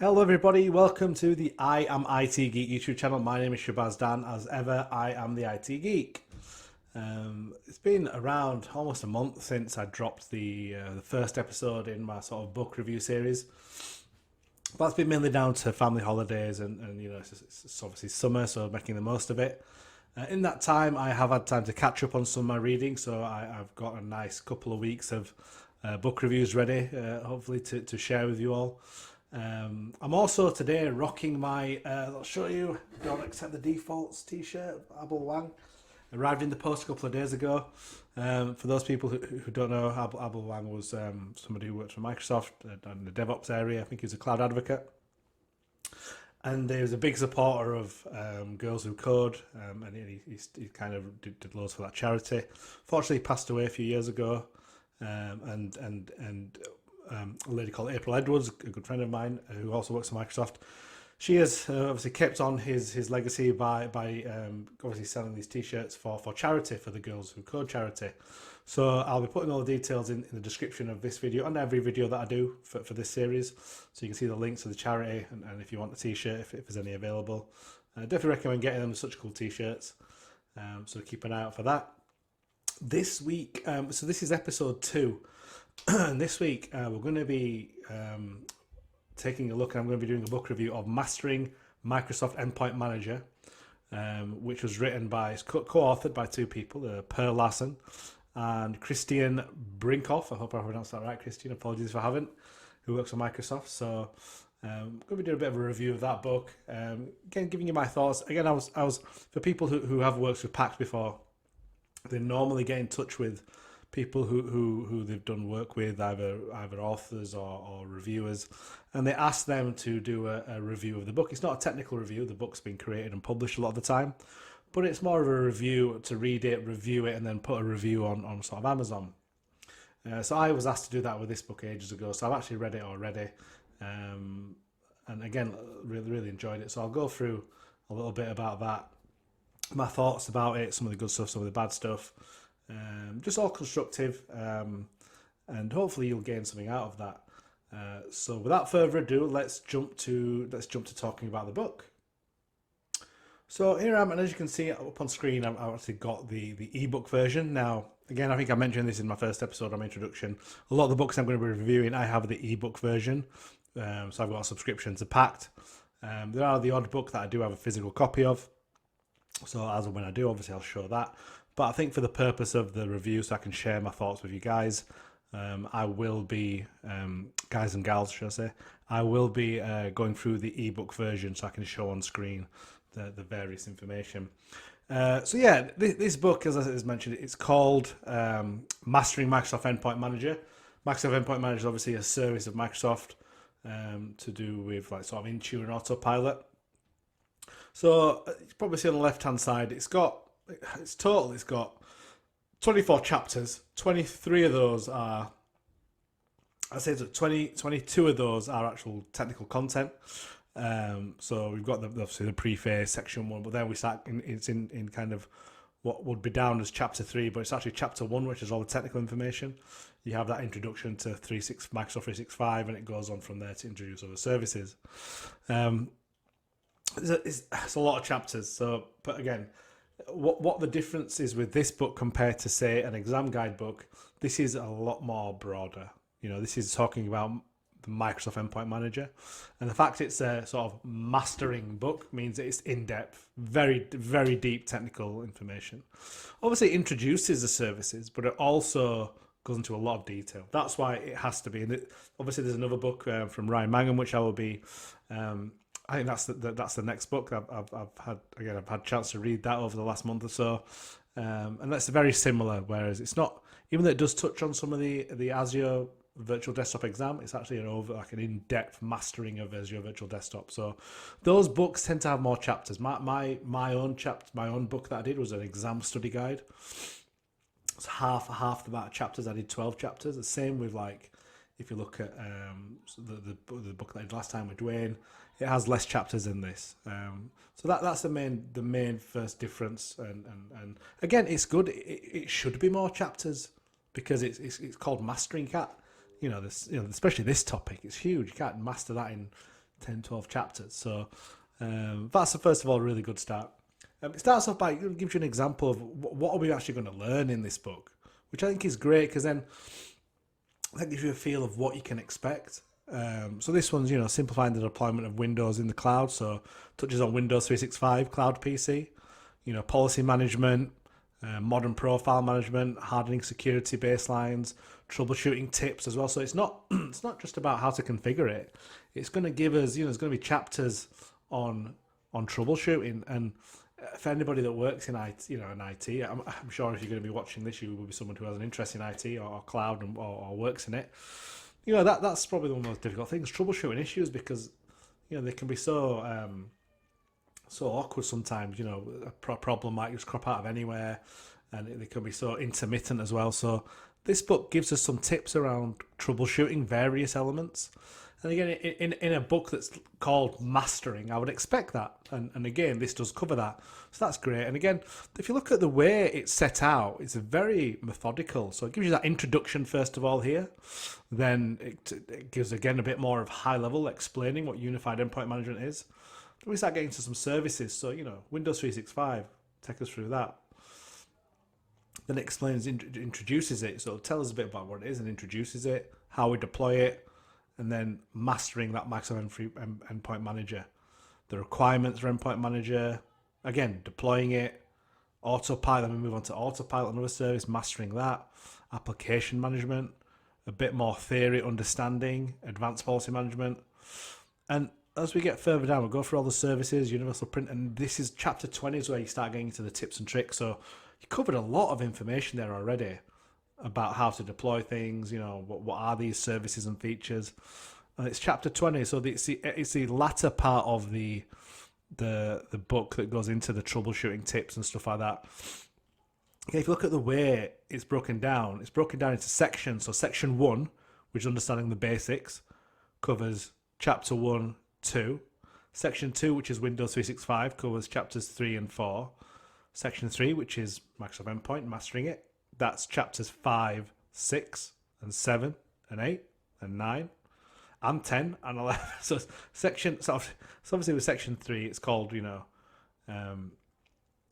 Hello everybody, welcome to the I Am IT Geek YouTube channel. My name is Shabazz Dan. As ever, I am the IT Geek. It's been around almost a month since I dropped the first episode in my sort of book review series. But that's been mainly down to family holidays and you know, it's obviously summer, so making the most of it. In that time, I have had time to catch up on some of my reading, so I've got a nice couple of weeks of book reviews ready, hopefully to share with you all. I'm also today rocking my, I'll show you, don't accept the defaults t-shirt, Abel Wang. Arrived in the post a couple of days ago. For those people who don't know, Abel Wang was somebody who worked for Microsoft in the DevOps area. I think he was a cloud advocate. And he was a big supporter of Girls Who Code, and he kind of did loads for that charity. Fortunately, he passed away a few years ago, and a lady called April Edwards, a good friend of mine who also works for Microsoft. She has obviously kept on his legacy by obviously selling these t-shirts for charity, for the Girls Who Code charity. So I'll be putting all the details in the description of this video and every video that I do for this series. So you can see the links to the charity and if you want a t-shirt, if there's any available. Definitely recommend getting them, such cool t-shirts. So keep an eye out for that. This week, so this is episode 2. And this week we're going to be taking a look, and I'm going to be doing a book review of Mastering Microsoft Endpoint Manager, which was written by, it's co-authored by two people, Per Larsen and Christiaan Brinkhoff. I hope I pronounced that right, Christiaan. Apologies if I haven't. Who works for Microsoft. So I'm going to be doing a bit of a review of that book. Again, giving you my thoughts. Again, I was for people who have worked with PACS before, they normally get in touch with people who they've done work with, either authors or reviewers, and they ask them to do a review of the book. It's not a technical review. The book's been created and published a lot of the time, but it's more of a review to read it, review it, and then put a review on sort of Amazon. So I was asked to do that with this book ages ago, so I've actually read it already, and again, really enjoyed it. So I'll go through a little bit about that, my thoughts about it, some of the good stuff, some of the bad stuff. Just all constructive, and hopefully you'll gain something out of that. So without further ado, let's jump to talking about the book. So here I am, and as you can see up on screen, I've actually got the ebook version. Now, again, I think I mentioned this in my first episode on my introduction. A lot of the books I'm going to be reviewing, I have the ebook version. So I've got a subscription to Pact. There are the odd book that I do have a physical copy of. So as and when I do, obviously I'll show that. But I think for the purpose of the review, so I can share my thoughts with you guys, I will be, guys and gals, should I say, I will be going through the ebook version so I can show on screen the various information. So yeah, this book, as I mentioned, it's called Mastering Microsoft Endpoint Manager. Microsoft Endpoint Manager is obviously a service of Microsoft to do with like sort of Intune and Autopilot. So you probably see on the left-hand side, it's got 24 chapters. 23 of those are, I say 22 of those are actual technical content. So we've got obviously the preface, section 1, but then we start it's in kind of what would be down as chapter 3, but it's actually chapter 1, which is all the technical information. You have that introduction to Microsoft 365, and it goes on from there to introduce other services. It's a lot of chapters. So, but again, what the difference is with this book compared to, say, an exam guide book, this is a lot more broader. You know, this is talking about the Microsoft Endpoint Manager, and the fact it's a sort of mastering book means that it's in-depth, very, very deep technical information. Obviously, it introduces the services, but it also goes into a lot of detail. That's why it has to be. And obviously, there's another book from Ryan Mangham, which I will be. I think that's the next book. I've had a chance to read that over the last month or so, and that's very similar. Whereas it's not, even though it does touch on some of the Azure Virtual Desktop exam, it's actually an in-depth mastering of Azure Virtual Desktop. So those books tend to have more chapters. My own book that I did was an exam study guide. It's half the amount of chapters. I did 12 chapters. The same with, like, if you look at the book that I did last time with Dwayne, it has less chapters in this. So that's the main first difference. And again, it's good. It should be more chapters because it's called mastering. You can't, especially this topic. It's huge. You can't master that in 10, 12 chapters. So that's, first of all, a really good start. It starts off by, it gives you an example of what are we actually going to learn in this book, which I think is great, because then that gives you a feel of what you can expect. So this one's, simplifying the deployment of Windows in the cloud. So touches on Windows 365 cloud PC, policy management, modern profile management, hardening security baselines, troubleshooting tips as well. So it's not it's not just about how to configure it. It's going to give us, there's going to be chapters on troubleshooting. And for anybody that works in IT, in IT, I'm sure if you're going to be watching this, you will be someone who has an interest in IT or cloud or works in it. That's probably one of the most difficult things, troubleshooting issues, because they can be so awkward sometimes. A problem might just crop out of anywhere, and they can be so intermittent as well. So this book gives us some tips around troubleshooting various elements. And again, in a book that's called Mastering, I would expect that. And again, this does cover that. So that's great. And again, if you look at the way it's set out, it's very methodical. So it gives you that introduction, first of all, here. Then it gives, again, a bit more of high level, explaining what Unified Endpoint Management is. Then we start getting to some services. So, Windows 365, take us through that. Then it explains, introduces it. So it'll tell us a bit about what it is and introduces it, how we deploy it, and then mastering that Microsoft Endpoint Manager, the requirements for Endpoint Manager, again, deploying it, autopilot, then we move on to autopilot, another service, mastering that, application management, a bit more theory understanding, advanced policy management. And as we get further down, we'll go through all the services, universal print, and this is chapter 20 is where you start getting into the tips and tricks. So you covered a lot of information there already about how to deploy things, what are these services and features. And it's chapter 20, so it's the latter part of the book that goes into the troubleshooting tips and stuff like that. Okay, if you look at the way it's broken down into sections. So section 1, which is understanding the basics, covers chapter 1, 2. Section 2, which is Windows 365, covers chapters 3 and 4. Section 3, which is Microsoft Endpoint, mastering it, that's chapters 5, 6, and 7, and 8, and 9, and 10, and 11. So obviously with section 3, it's called,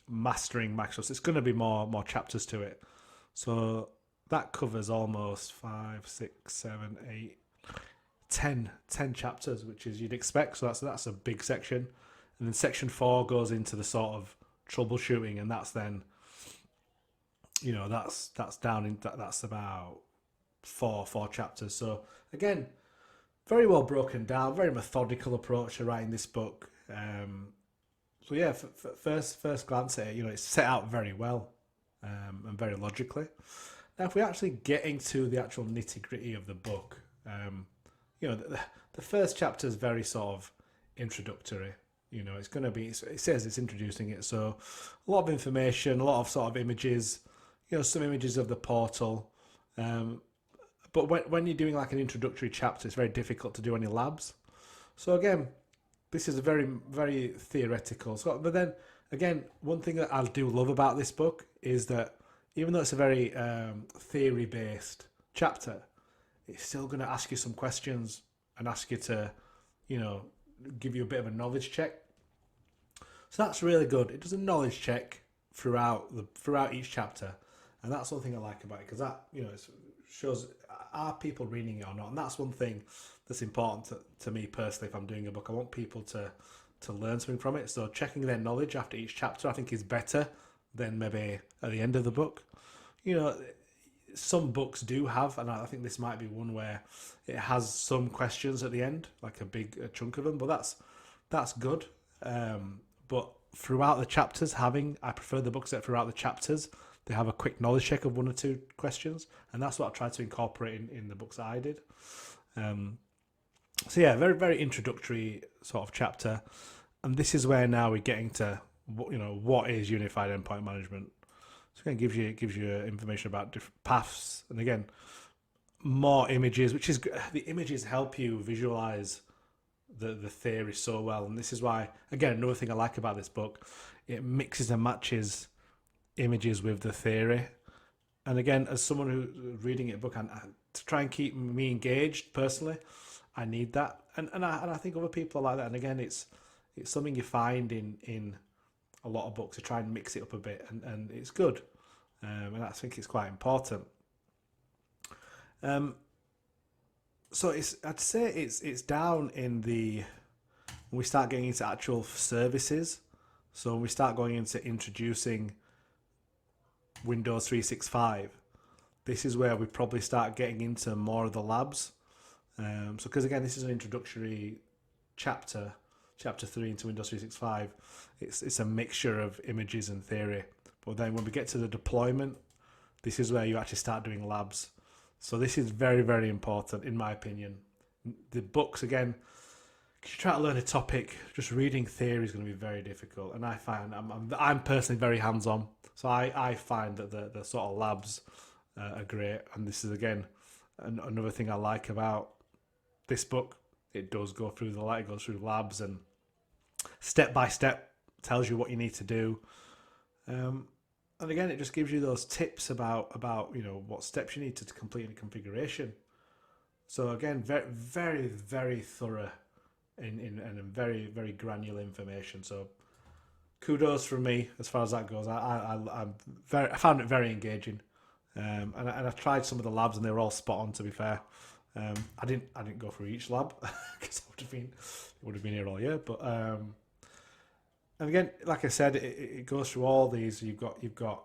Mastering Microsoft. It's going to be more chapters to it. So that covers almost 5, 6, 7, 8, 10 chapters, which is you'd expect. So that's a big section. And then section 4 goes into the sort of troubleshooting, and that's then, that's down in that's about four chapters. So again, very well broken down, very methodical approach to writing this book. So yeah, first glance at it, it's set out very well, and very logically. Now, if we actually get into the actual nitty gritty of the book, the first chapter is very sort of introductory. It's going to be, it says it's introducing it, so a lot of information, a lot of sort of images, some images of the portal. But when you're doing like an introductory chapter, it's very difficult to do any labs. So again, this is a very, very theoretical. So, but then again, one thing that I do love about this book is that even though it's a very theory-based chapter, it's still going to ask you some questions and ask you to, give you a bit of a knowledge check. So that's really good. It does a knowledge check throughout each chapter, and that's one thing I like about it, because that it shows, are people reading it or not. And that's one thing that's important to me personally. If I'm doing a book, I want people to learn something from it. So checking their knowledge after each chapter, I think, is better than maybe at the end of the book. Some books do have, and I think this might be one where it has some questions at the end, like a big chunk of them, but that's good. But throughout the chapters, I prefer the books that throughout the chapters they have a quick knowledge check of 1 or 2 questions, and that's what I tried to incorporate in the books that I did. So yeah, very, very introductory sort of chapter, and this is where now we're getting to what is Unified Endpoint Management. So again, it gives you information about different paths, and again, more images, which is, the images help you visualize the theory so well. And this is why, again, another thing I like about this book, it mixes and matches images with the theory. And again, as someone who's reading a book, and to try and keep me engaged personally, I need that, and I think other people are like that. And again, it's something you find in a lot of books to try and mix it up a bit, and it's good, and I think it's quite important. Um, so I'd say it's down in the when we start getting into actual services. So when we start going into introducing Windows 365, this is where we probably start getting into more of the labs. So because again, this is an introductory chapter, chapter 3 into Windows 365. It's a mixture of images and theory. But then when we get to the deployment, this is where you actually start doing labs. So this is very, very important in my opinion. The books, again, if you try to learn a topic, just reading theory is going to be very difficult. And I find I'm personally very hands-on. So I find that the sort of labs are great. And this is, again, another thing I like about this book. It does go through it goes through labs and step by step tells you what you need to do. And again, it just gives you those tips about what steps you need to complete in a configuration. So again, very, very, very thorough and very, very granular information. So kudos from me as far as that goes. I found it very engaging, and I tried some of the labs and they were all spot on. To be fair, I didn't go through each lab because it would have been here all year. But and again, like I said, it goes through all these. You've got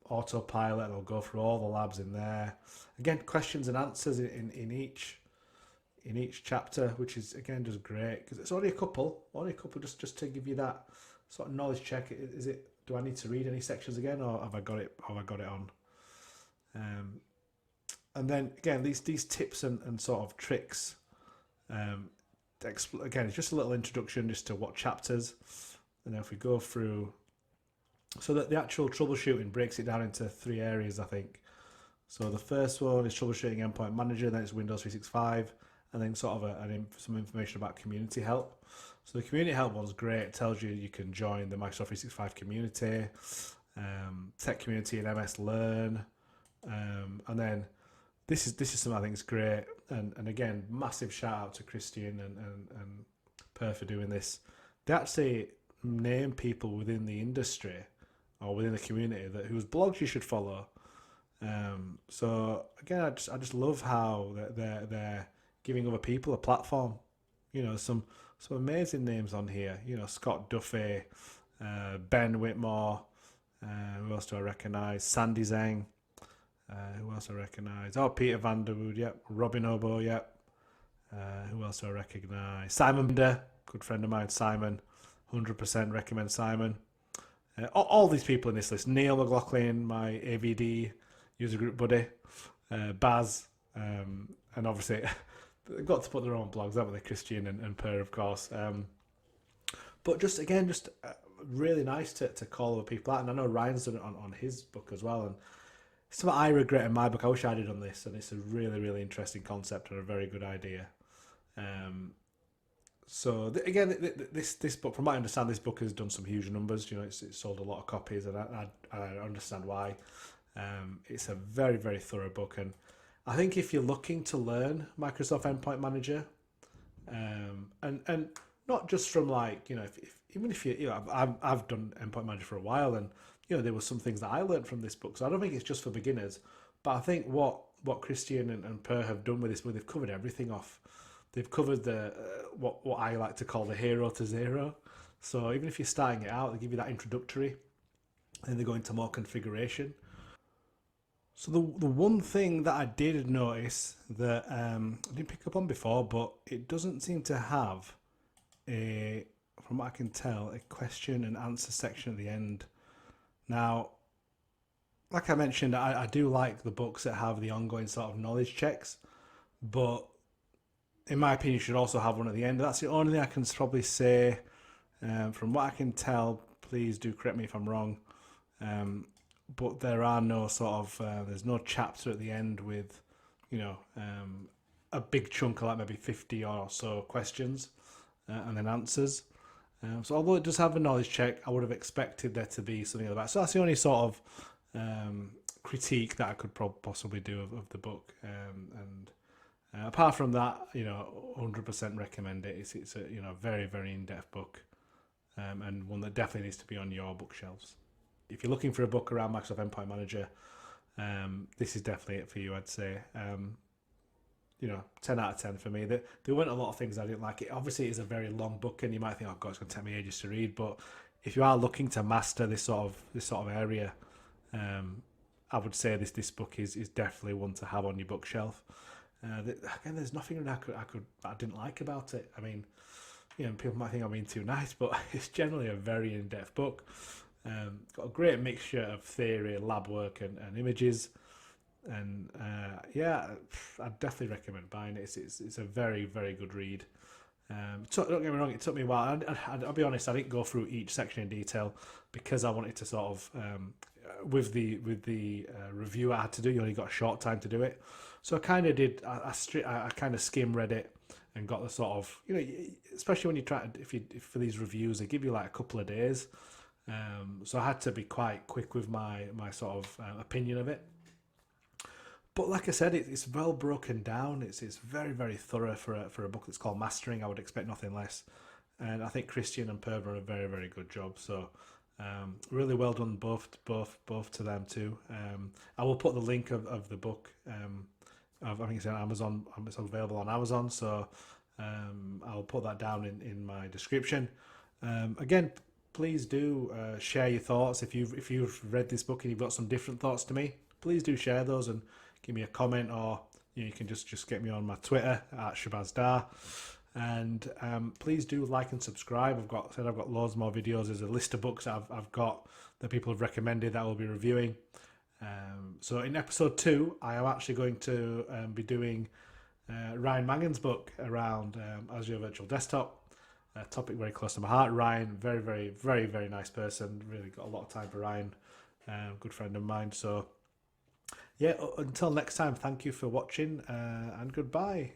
autopilot, and it'll go through all the labs in there. Again, questions and answers in each chapter, which is again just great because it's only a couple just to give you that sort of knowledge check. Is it? Do I need to read any sections again, or have I got it? On? And then again, these tips and sort of tricks. Again, it's just a little introduction just to what chapters. And if we go through, so that the actual troubleshooting breaks it down into 3 areas, I think. So the first one is troubleshooting Endpoint Manager, then it's Windows 365, and then sort of some information about community help. So the community help one's great. It tells you can join the Microsoft 365 community, tech community and MS Learn, and then this is something I think is great. And again, massive shout out to Christiaan and Per for doing this. They actually name people within the industry or within the community whose blogs you should follow. So again, I just love how they're giving other people a platform. Some amazing names on here. Scott Duffy, Ben Whitmore. Who else do I recognise? Sandy Zhang. Who else do I recognise? Oh, Peter Vanderwood. Yep. Robin Obo. Yep. Who else do I recognise? Simon Binder, good friend of mine. Simon, 100% recommend Simon. All these people in this list. Neil McLaughlin, my AVD user group buddy. Baz, and obviously they've got to put their own blogs, haven't they? Christiaan and Per, of course. But just really nice to call other people out. And I know Ryan's done it on his book as well. And it's what I regret in my book. I wish I did on this. And it's a really, really interesting concept and a very good idea. This book, from what I understand, this book has done some huge numbers. It's sold a lot of copies, and I understand why. It's a very, very thorough book, and I think if you're looking to learn Microsoft Endpoint Manager, and not just from even if I've done Endpoint Manager for a while, and there were some things that I learned from this book, so I don't think it's just for beginners. But I think what Christiaan and Per have done with this book, they've covered everything off. They've covered the what I like to call the hero to zero. So even if you're starting it out, they give you that introductory, and they go into more configuration. So the one thing that I did notice that I didn't pick up on before, but it doesn't seem to have from what I can tell, a question and answer section at the end. Now, like I mentioned, I do like the books that have the ongoing sort of knowledge checks, but in my opinion, you should also have one at the end. That's the only thing I can probably say. From what I can tell, please do correct me if I'm wrong. But there are no sort of, there's no chapter at the end with, a big chunk of maybe 50 or so questions and then answers. So although it does have a knowledge check, I would have expected there to be something like that. So that's the only sort of critique that I could possibly do of the book. Apart from that, 100% recommend it. It's a very very in depth book, and one that definitely needs to be on your bookshelves. If you're looking for a book around Microsoft Endpoint Manager, this is definitely it for you. I'd say. 10 out of 10 for me. There weren't a lot of things I didn't like. It obviously is a very long book, and you might think, "Oh God, it's going to take me ages to read." But if you are looking to master this sort of area, I would say this book is definitely one to have on your bookshelf. Again, there's nothing that I didn't like about it. I mean, people might think I'm being too nice, but it's generally a very in-depth book. Got a great mixture of theory, lab work, and images. And I'd definitely recommend buying it. It's a very very good read. Don't get me wrong, it took me a while. I'll be honest, I didn't go through each section in detail because I wanted to sort of with the review I had to do. You only got a short time to do it, so I kind of did. I kind of skim read it and got the sort of especially when you try to, if for these reviews they give you like a couple of days. So I had to be quite quick with my sort of opinion of it. But like I said, it's well broken down. It's very very thorough for a book that's called Mastering. I would expect nothing less, and I think Christiaan and Perv are a very very good job. So really well done both to them too. I will put the link of the book. I think it's on Amazon. It's available on Amazon. So I'll put that down in my description. Again, please do share your thoughts. If you've read this book and you've got some different thoughts to me, please do share those and give me a comment, or you can just get me on my Twitter at Shabazdar. And please do like and subscribe. I've got loads more videos. There's a list of books that I've got that people have recommended that I will be reviewing. So in episode 2, I am actually going to be doing Ryan Mangan's book around Azure Virtual Desktop. A topic very close to my heart. Ryan, very, very, very, very nice person. Really got a lot of time for Ryan. Good friend of mine. So yeah, until next time, thank you for watching and goodbye.